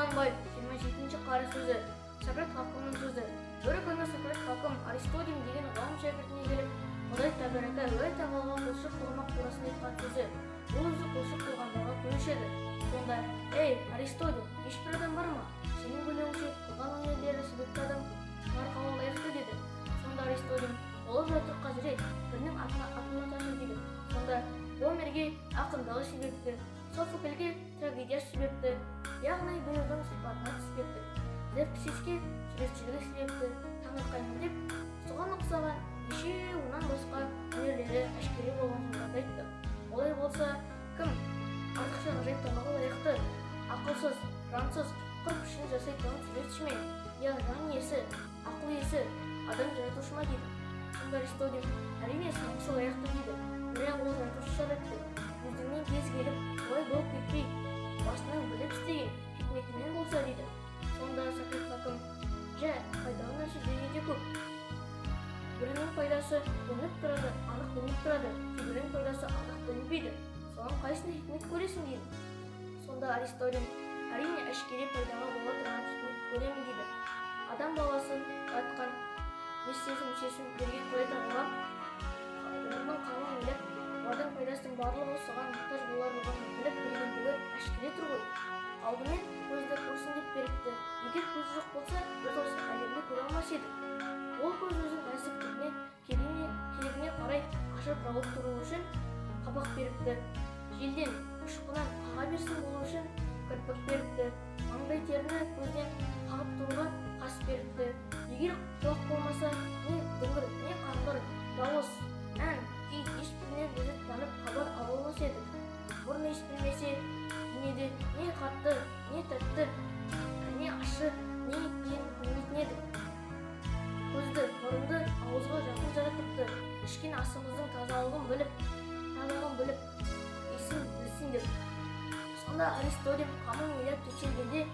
Құнанбаев 27-ші қара сөзі. Сократ хакімнің сөзі. Бір күні Сократ хакім Аристотель деген ғалым шәкіртіне келіп, Құдай тәбәрәкә ва тағалаға құлшылық қылмақ турасында айтқан сөзі. Бұл өзі құлшылық қылғандарға көш еді. Сонда, ей, Аристотель, ешбір адам бар ма? Сенің білуіңше қылған өнерлері себепті адам марқауға лайықты деді. Сонда Аристотель, болып жатыр Қазірет, бірінің атына ташы деді. Сонда Гомерге ақындығы себепті, Софокльге трагедия себепті, яғни біреудің сипатына түспепті. Зевксиске суретшілігі себепті, таңырқаймын деп, соған ұқсаған неше оннан басқа өнерлері әшкере болған жолдарды айтты. Олай болса, кім артықша ғажайыптауға лайықты, ақылсыз, жансыз, құр пішін жасайтын суретші ме, я жан иесі, ақыл иесі, адам жаратушы ма дейді. Сонда Аристотель, әрине соңғысы лайықты дейді, бірақ ол жаратушы жаратты. Өзіңнен кез келіп, олай болып кетпей, басынан біліп істеген хикметімен болса дейді. Сонда Сократ хакім, жә, пайдалы нәрселерге де көп. Бірінің пайдасы білініп тұрады, анық білініп тұрады, кейбірінің пайдасы анық білінбейді. Соған қайсыны хикмет көресің дейді. Сонда Аристотель, әрине әшкере пайдаға бола тұрған хикмет көремін дейді. Адам баласын жатқан бес сезім мүшесін берген Құдай тағала оның қамын ойлап, олардың пайдасының барлығы соған мұқтаж боларлығын біліп бергендігі әшкере тұр ғой. Алдымен көзді көрсін деп беріпті. Егер көзі жоқ болса, біз осы әлемді көре алмас едік. Ол көз өзінің нәзіктігіне, керегіне қарай ашып жауып тұру үшін қабақ беріпті. Желден, ұшқынан қаға берсін болу үшін кірпік беріпті. Маңдай теріні көзден қағып тұруға қас беріпті. Егер құлақ болмаса, не дұңғыр, не қаңғыр, дауыс, ән, күй ешбірінен өзі танып хабар ала алмас едік. Бұрын ешбілмесе, дүниеде не қатты, не тәтті, не ащы, не екенін білмейтін едік. Көзді, мұрынды ауызға жақын жаратыпты. Ішкен асымыздың тазалығын біліп, есін білсін деп. Сонда Аристотель қамын ойлап тексергенде,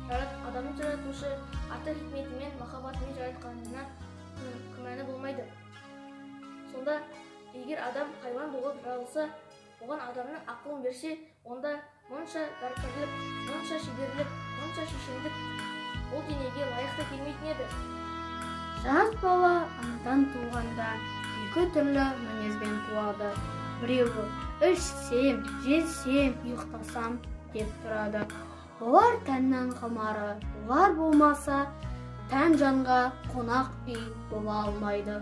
адамның жаратушы аты хикметімен, махаббатымен жаратқанына күмәні болмайды. Сонда егер адам хайуан болып жаралса, оған адамның ақылын берсе, онда мұнша дәркірлік, мұнша шеберлік, мұнша шешендік ол денеге лайықты келмейтін еді. Жас бала анадан туғанда екі түрлі мінезбен туады. Біреуі ішсем, жесем, ұйықтасам деп тұрады. Олар тәннің құмары, олар болмаса, тән жанға қонақ үй бола алмайды.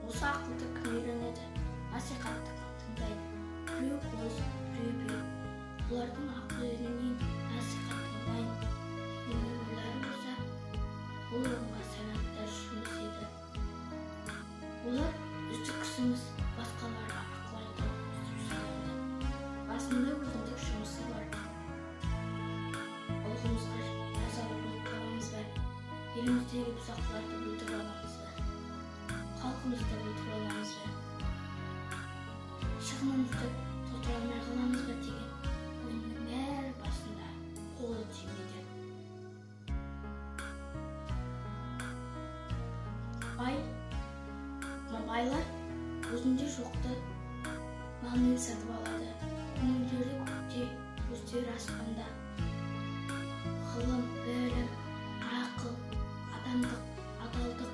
Осы ақылды кім үйренеді? Насихатты кім тыңдайды? Біреу қоз, біреу бүй. Олардың ақылдарынан насихат тыңдайын. Менің ойларым болса, ол оңға санаттар жұмыс еді. Олар үздік кісіміз басқаларға ақыл айтып сөйлейді. Басында өзіндік жұмысы бар. Ұлғымызға таза болып қаламыз ба? Еліміздегі бұзақыларды өлтіріп аламыз ба? Халқымызды өлтіріп аламыз ба? Шығынымызды толтыра алмай қаламыз ба деген ойынның бәрі басында қолы тимейді. Байлар өзінде жоқты малмен сатып алады. Көңілдері көкте, көздері аспанда. Ғылым, білім, ақыл, адамдық, адалдық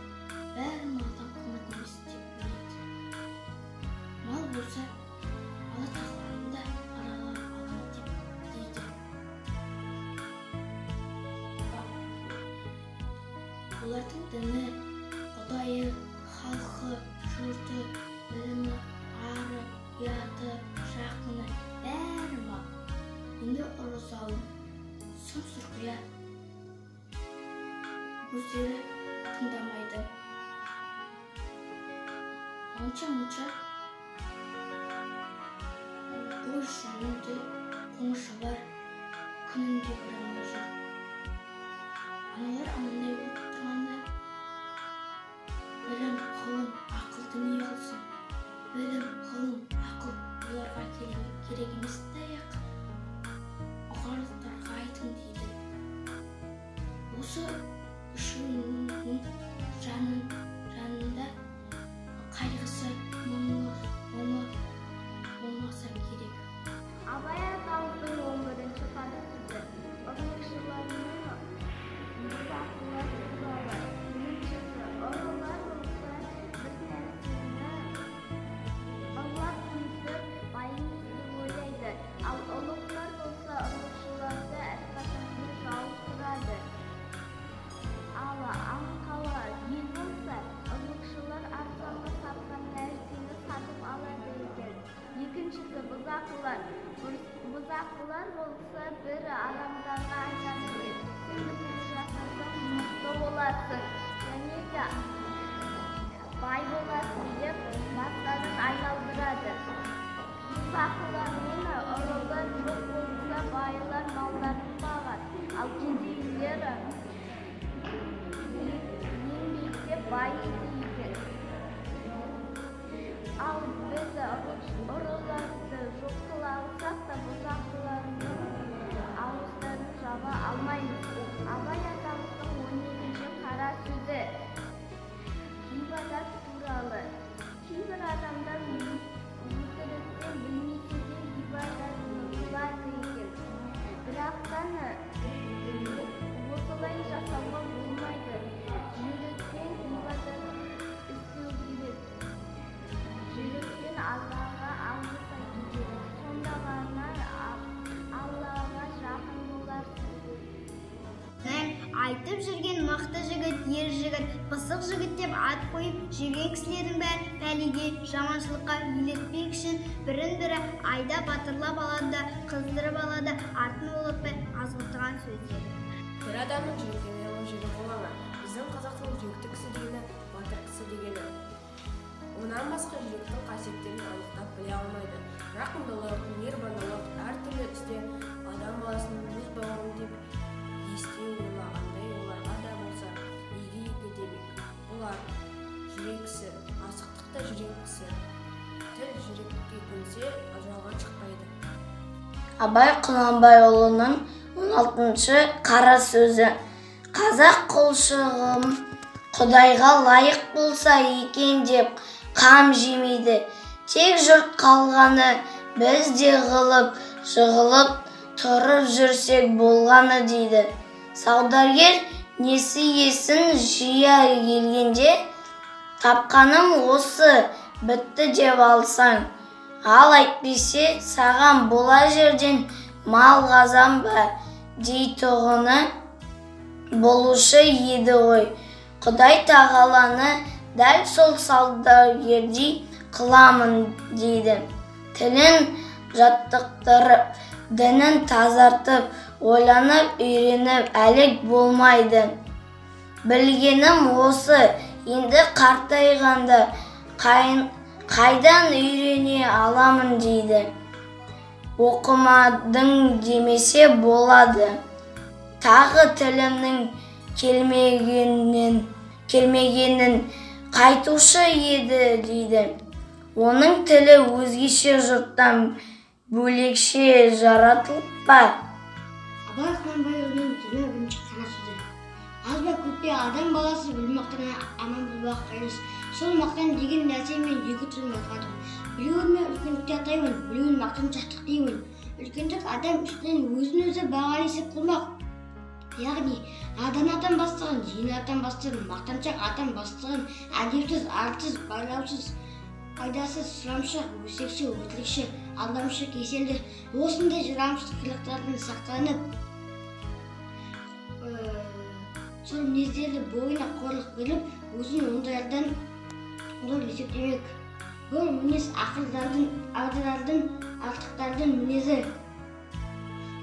бәрі малдан қымбат емес деп біледі. Мал болса, Алла тағаланы да аралап аламын деп дейді. Олардың діні, Құдайы, халқы, жұрты, білімі, ары, ұяты, жақыны бәрі мал. Енді ұры залым, сұм сұрқия, өздері тыңдамайды. Мұнша ой жүнінде қоңшы бар, күнінде біріңі жүр. Аналар анандай болып тұрғанда, білім, ғылым, ақыл дүние қылсын. Білім, ғылым, ақыл оларға керек емес таяқ. Ұғарлықтарға айтың дейді. Осы үшеуінің жанында қайғысы, мұңы болмаса керек. Абай атауының 11-ші парасында 10 жылы бір адамдарға айтасың, сен жасасаң мықты боласың, және де бай боласың деп бастарын айналдырады. Сақылармен ұрылар жоқ болса, байлар малдарын бағады, ал кедейлер еңбектеп байиды екен. Ал біз ұрыларды жоқ қыла алсақ та, бұзақылардың ауыздарын жаба алмаймыз. Абай атамыздың 12-ші қара сөзі. Ғибадат туралы. Кейбір адамдар өтіріктен білмейтіндей ғибадатын қылады екен. Бірақтан осылай жасауға болмайды. Жүрекпен ғибадат істеу керек. Жүрекпен Аллаға аңыз айту керек. Сонда ғана Аллаға жақын боларсың. Мен айтып жүрген мықты жігіт, ер жігіт, пысық жігіт деп ат қойып жүрген кісілердің бәрін пәлеге, жаманшылыққа үйлетпек үшін бірін-бірі айдап батырлап алады да, қыздырып алады, артын олатпай азғыртқан сөздері. Бір адамның жүрегіне ол жүрек бола ма? Біздің қазақтың жүректі кісі дегені батыр кісі дегені. Онан басқа жүректің қасиеттерін анықтап біле алмайды. Рақымдылық, мейірбандылық әртүрлі істе адам баласын өз бауырым деп ести ойлағандай, оларға да болса игі демек. Олар жүрек кісі, асықтық та жүрек кісі. Тіл жүрекке көнсе ажалға шықпайды. Абай Құнанбайұлының 16-шы қара сөзі. Қазақ құлшылығым Құдайға лайық болса екен деп қам жемейді. Тек жұрт қалғаны біз де ғылып, жығылып тұрып жүрсек болғаны дейді. Саудагер несі есін жия келгенде, тапқаным осы бітті деп алсаң, ал әйтпесе саған бола жерден мал қазан ба дейтұғыны болушы еді ғой. Құдай тағаланы дәл сол саудагердей қыламын дейді. Тілін жаттықтырып, дінін тазартып, ойланып, үйреніп әлек болмайды. Білгенім осы, енді қартайғанда қайдан үйрене аламын дейді. Оқымадың демесе болады. Тағы тілімнің келмегенін қайтушы еді дейді. Оның тілі өзгеше жұрттан бөлекше жаратылып па? Абай Құнанбайұлының 21-ші қара сөзі. Аз ба көп пе адам баласы бір мақтан аман болмақ емес. Сол мақтан деген нәрсе мен екі түрін байқадым. Біреуін мен үлкендікті атаймын, біреуін мақтаншақтық деймін. Үлкендік адам үстінен өзін-өзі бағалесіп қылмақ. Яғни, надан адам бастығын, жеңіл адам бастығын, мақтаншақ адам бастығын, әдепсіз, арсыз, байлаусыз, пайдасыз, сұрамшық, өсекші, өтірікші, алдамшы, кеселді, осындай жырамшық қылықтардан сақтанып, сол мінездерді бойына қорлық біліп, өзін ондайлардан зор есептемек. Бұл мінез ақылдардың, ардылардың, артықтардың мінезі.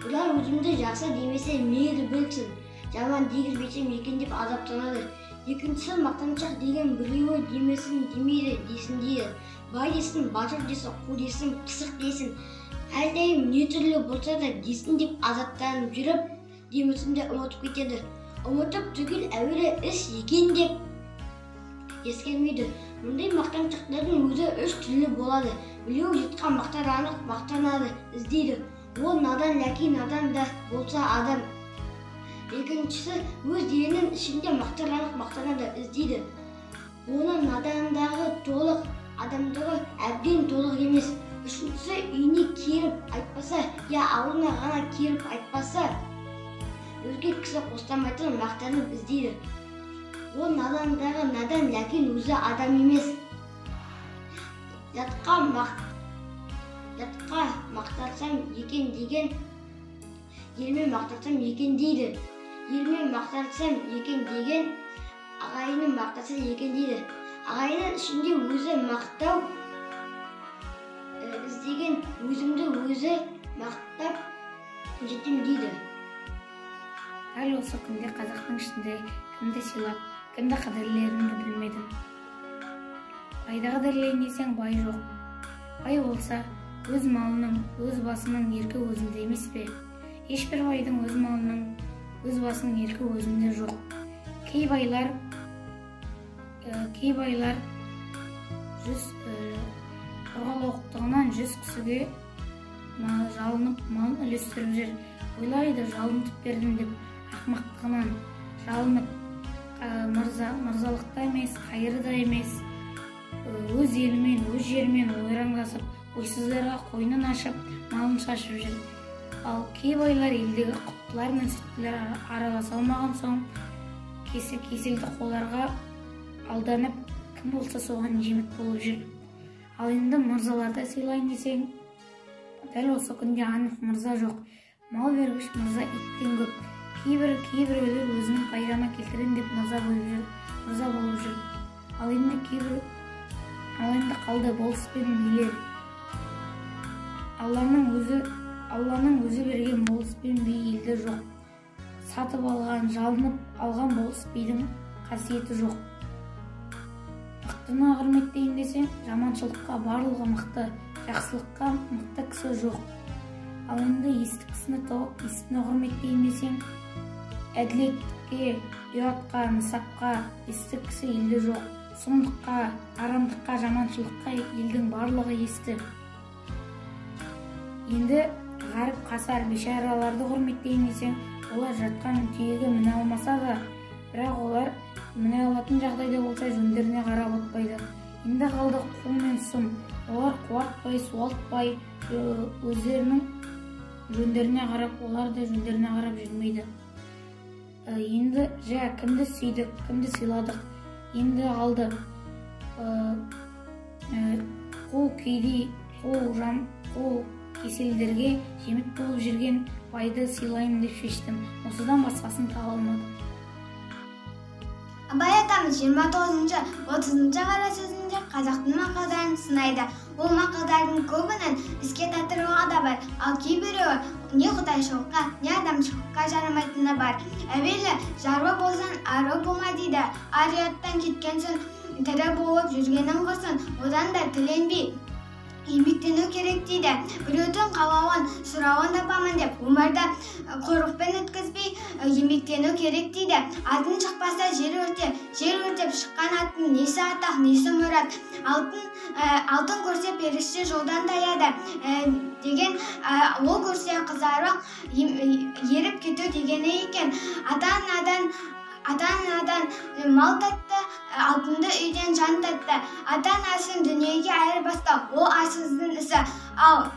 Бұлар өзімді жақсы демесе мейлі білсін, жаман дегізбесем екен деп азаптанады. Екіншісі мақтаншақ деген біреуі демесін демейді десін дейді. Бай десін, батыр десін, қу десін, пысық десін. Әрдайым не түрлі болса да десін деп азаптанып жүріп, демесін де ұмытып кетеді. Ұмытып түгел әуелі іс екен деп ескермейді. Мұндай мақтаншақтардың өзі үш түрлі болады. Біреу жетқан мақтанады, іздейді. Ол надан, ләки надан да болса адам. Екіншісі өз елінің ішінде мақтанады, іздейді. Оны надандағы толық, адамдығы әбден толық емес. Үшіншісі үйіне керіп айтпаса, я ауылына ғана керіп айтпаса, өзге кісі қостамайтын мақтанып іздейді. Ол надандағы надан, ләкин өзі адам емес. Жатқа мақтарсам екен деген, елмен мақтарсам екен дейді. Елмен мақтарсам екен деген, ағайыны мақтарса екен дейді. Ағайынның ішінде өзі мақтау іздеген, өзімді өзі мақтап көрсетем дейді. Дәл осы күнде қазақтың ішінде кімді сыйлап, кімді қадірлеріңді білмедім. Байды қадірлейін десең, бай жоқ. Бай болса, өз малының, өз басының еркі өзінде емес пе? Ешбір байдың өз малының, өз басының еркі өзінде жоқ. Кей байлар қорғалақтығынан 100 кісіге жалынып малын үлестіріп жүр. Ойлайды, жалынтып бердім деп, ақмақтығынан жалынып, мырзалықта емес, қайырда емес, өз елімен, өз жерімен ойрандасып, ойсыздарға қойнын ашып, малын шашып жүр. Ал кей байлар елдегі құттылар мен сүттілер араласа алмаған соң, кеселді қоларға алданып, кім болса соған жеміт болып жүр. Ал енді мырзаларды сыйлайын десең, дәл осы күнде анық мырза жоқ. Мал бергіш мырза иттен көп. Кейбіреулер өзінің пайдама келтірем деп мырза болып жүр. Ал енді қалды болыс пен билер. Алланың өзі берген болыс пен би елде жоқ. Сатып алған, жалынып алған болыс бидің қасиеті жоқ. Мықтыны құрметтейін десең, жаманшылыққа барлығы мықты, жақсылыққа мықты кісі жоқ. Ал енді есті кісіні тауып, естіні құрметтейін десең, әділетке, ұятқа, нысапқа есті кісі елде жоқ. Сұмдыққа, арамдыққа, жаманшылыққа елдің барлығы есті. Енді ғаріп қасар бешараларды құрметтейін десең, олар жатқан түйеге міне алмаса да, бірақ олар міне алатын жағдайда болса жөндеріне қарап отпайды. Енді қалды қу мен сұм. Олар қуартпай, суалтпай, өздерінің жөндеріне қарап, олар да жөндеріне қарап жүрмейді. Енді кімді сүйдік, кімді сыйладық. Енді қалды қу күйдей, қу кеселдерге жеміт болып жүрген байды сыйлайын деп шештім. Осыдан басқасын таба алмадым. Абай атамыз 29-30 қара сөзінде қазақтың мақалдарын сынайды. Ол мақалдардың көбінің іске татыруға да бар, ал кейбіреуі не құдайшылыққа, не адамшылыққа жарамайтыны бар. Әуелі жару болсан ару болма дейді. Ар-ұяттан кеткен соң тірі болып жүргенін құрсын, одан да тіленбей еңбектену керек дейді. Біреудің қалауын, сұрауын тапамын деп, өмірді қорлықпен өткізбей еңбектену керек дейді. Атын шықпаса жер өртеп шыққан аттың несі атақ, несі мұрат. Алтын көрсе періште жолдан таяды деген, ол көрсе қызарып еріп кету дегені екен. Ата-анадан мал татты, алтынды үйден жан татты. Ата-анасын дүниеге айырбастау, ол арсыздың ісі. Ал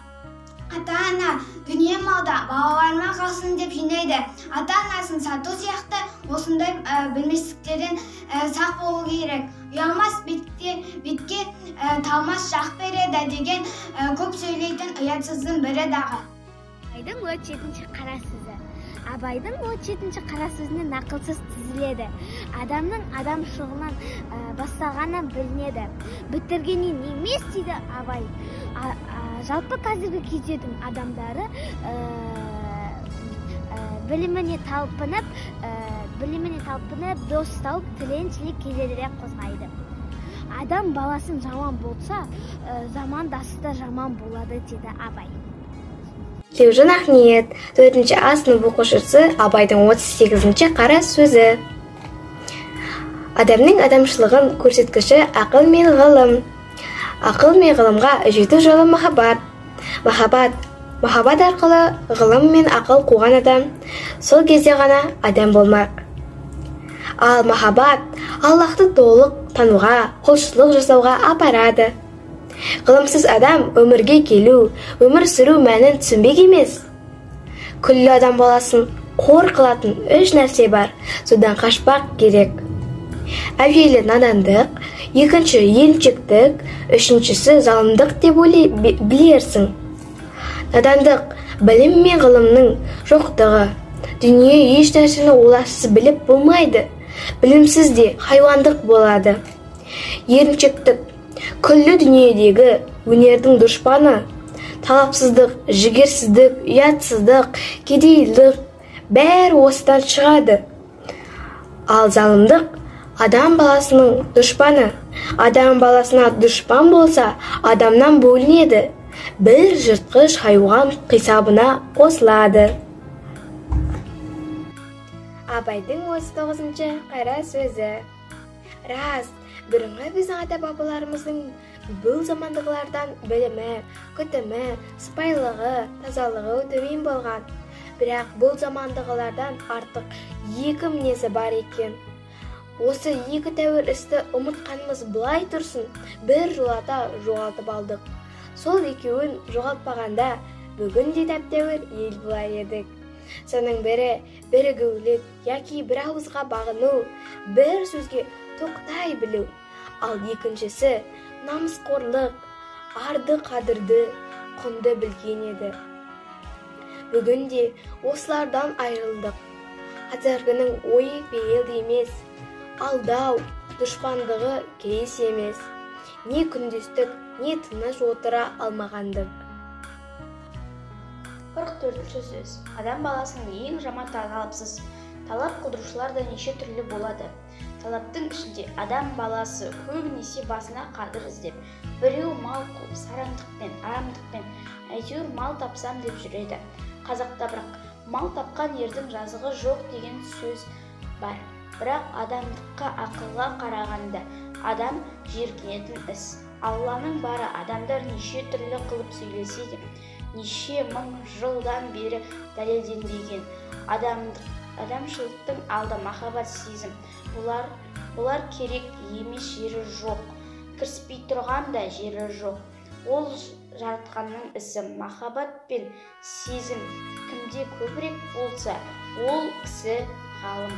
ата-ана дүние малда балаларыма қалсын деп жинайды. Ата-анасын сату сияқты осындай білместіктерден сақ болу керек. Ұялмас бетке талмас жақ береді деген көп сөйлейтін ұятсыздың бірі дағы. Абайдың 37-ші қара сөзі. Абайдың 37-ші қара сөзіне нақылсыз тізіледі. Адамның адамшылығынан басталғаны білінеді. Бітіргеннен емес дейді Абай. Жалпы қазіргі кездің адамдары біліміне талпынып, дос тауып, тіленшілік келерек қозғайды. Адам баласын жаман болса, замандасы да жаман болады дейді Абай. Леужин Ахниет, 4-ші А сынып оқушысы, Абайдың 38-ші қара сөзі. Адамның адамшылығын көрсеткіші ақыл мен ғылым. Ақыл мен ғылымға жету жолы махаббат. Махаббат арқылы ғылым мен ақыл қуған адам сол кезде ғана адам болмақ. Ал махаббат Аллахты толық тануға, құлшылық жасауға апарады. Ғылымсыз адам өмірге келу, өмір сүру мәнін түсінбек емес. Күллі адам баласын қор қылатын 3 нәрсе бар, содан қашпақ керек. Әуелі надандық, екінші еншіктік, үшіншісі залымдық деп білерсің. Надандық білім мен ғылымның жоқтығы. Дүние еш нәрсені олассыз біліп болмайды. Білімсіз де хайуандық болады. Еріншектік күллі дүниедегі өнердің дұшпаны. талапсыздық, жігерсіздік, ұятсыздық, кедейлік бәрі осыдан шығады. Ал залымдық адам баласының дұшпаны. Адам баласына дұшпан болса, адамнан бөлінеді. Бір жыртқыш хайуан қисабына қосылады. Абайдың 39-шы қара сөзі. Рас, бұрынғы біздің ата-бабаларымыздың бұл замандағылардан білімі, күтімі, сыпайылығы, тазалығы төмен болған. Бірақ бұл замандағылардан артық екі мінезі бар екен. Осы екі тәуір істі ұмытқанымыз былай тұрсын, бір жолата жоғалтып алдық. Сол екеуін жоғалтпағанда, бүгінде тәп-тәуір ел болар едік. Соның бірі бірігулік, яки бір ауызға бағыну, бір сөзге тоқтай білу. Ал екіншісі намысқорлық, арды қадырды, құнды білген еді. Бүгінде осылардан айырылдық. Қазіргінің ойы пейілді емес, алдау, дұшпандығы кейіс емес. Не күндестік, не тыныш отыра алмағандық. 44-ші сөз. Адам баласының ең жаман талапсыз. Талап қылдырушылар да неше түрлі болады. Талаптың ішінде адам баласы көбінесе басына қадір іздеп, біреу мал қуып, сараңдықпен, арамдықпен, әйтеуір мал тапсам деп жүреді. Қазақта бірақ мал тапқан ердің жазығы жоқ деген сөз бар. Бірақ адамдыққа, ақылға қарағанда адам жиіркенетін іс. Алланың бары адамдар неше түрлі қылып сөйлесе де, неше мың жылдан бері дәлелденбеген адамшылықтың алды махаббат сезім. Бұлар керек емес, жері жоқ. Кіріспей тұрған да жері жоқ. Ол жаратқанның ісі. Махаббат пен сезім кімде көбірек болса, ол кісі ғалым.